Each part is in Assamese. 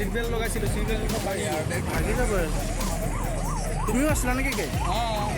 সিট বেল্ট লগাইছিলোঁ, সিট বেল্ট ভাগি যাব। তুমিও আছিলা নেকি গাড়ী? অঁ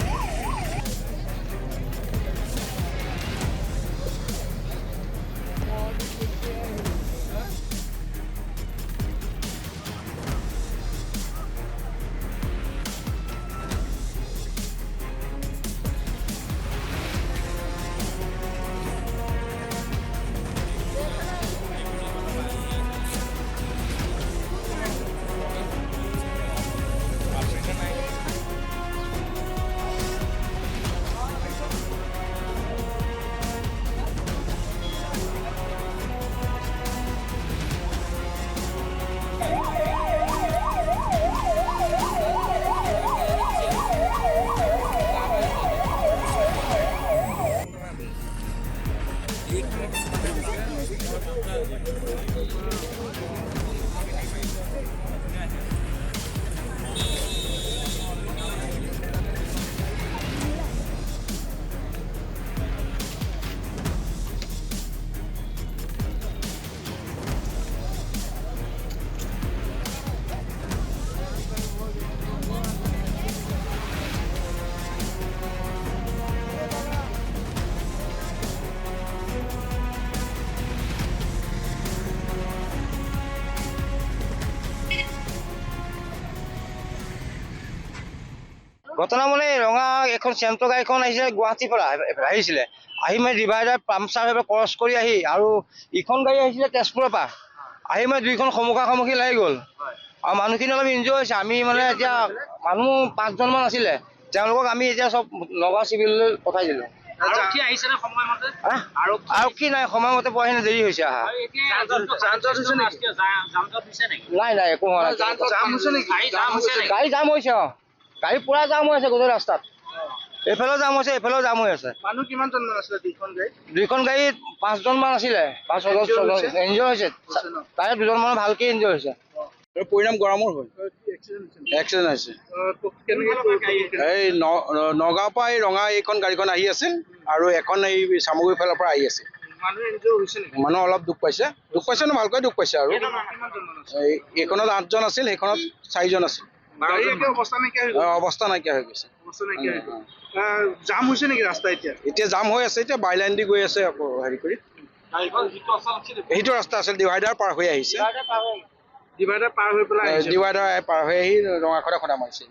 ঘটনা মানে ৰঙা এখন চেণ্ট্ৰ গাড়ীখন আহিছিলে গুৱাহাটীৰ পৰা আহিছিলে, আহি মানে ডিভাইডাৰ পামচাৰ হৈ ক্ৰছ কৰি আহি আৰু ইখন গাড়ী আহিছিলে তেজপুৰৰ পৰা আহি মানে দুইখন সন্মুখা-সন্মুখী লাগি গ'ল আৰু মানুহখিনি অলপ ইনজয় হৈছে। আমি মানে এতিয়া মানুহ 5জনমান আছিলে, তেওঁলোকক আমি এতিয়া চব নগাঁও চিভিললৈ পঠাই দিলোঁ। আৰক্ষী নাই, সময়মতে পোৱাহি নাই, দেৰি হৈছে অহা। নাই নাই একো হোৱা নাই। গাড়ী জাম হৈছে, গাড়ী পুৰা জাম হৈ আছে গোটেই ৰাস্তাত। এইফালেও জাম হৈছে, এইফালেও জাম হৈ আছে। মানুহ কিমানজনমান আছিলে দুইখন গাড়ীত 5জনমান আছিলে, 5-6জন এনজয় হৈছে। তাৰে 2জনমান ভালকে এনজয় হৈছে। পৰিণাম গৰমৰ হয়, এক্সিডেণ্ট হৈছে। এই নগাঁৱৰ পৰা এই ৰঙা এইখন গাড়ীখন আহি আছিল আৰু এখন এই চামগুৰি ফালৰ পৰা আহি আছিল। মানুহ অলপ দুখ পাইছে ন, ভালকৈ দুখ পাইছে। আৰু এইখনত 8জন আছিল, সেইখনত 4জন আছিল। অৱস্থা নাইকিয়া হৈ গৈছে। জাম হৈছে নেকি ৰাস্তা? এতিয়া জাম হৈ আছে, এতিয়া বাইলাইন দি গৈ আছে আকৌ হেৰি কৰি। সেইটো ৰাস্তা আছিল, ডিভাইডাৰ পাৰ হৈ আহিছে, ডিভাইডাৰ পাৰ হৈ পেলাই ডিভাইডাৰ পাৰ হৈ আহি ৰঙাখনে খুন্দা মাৰিছে।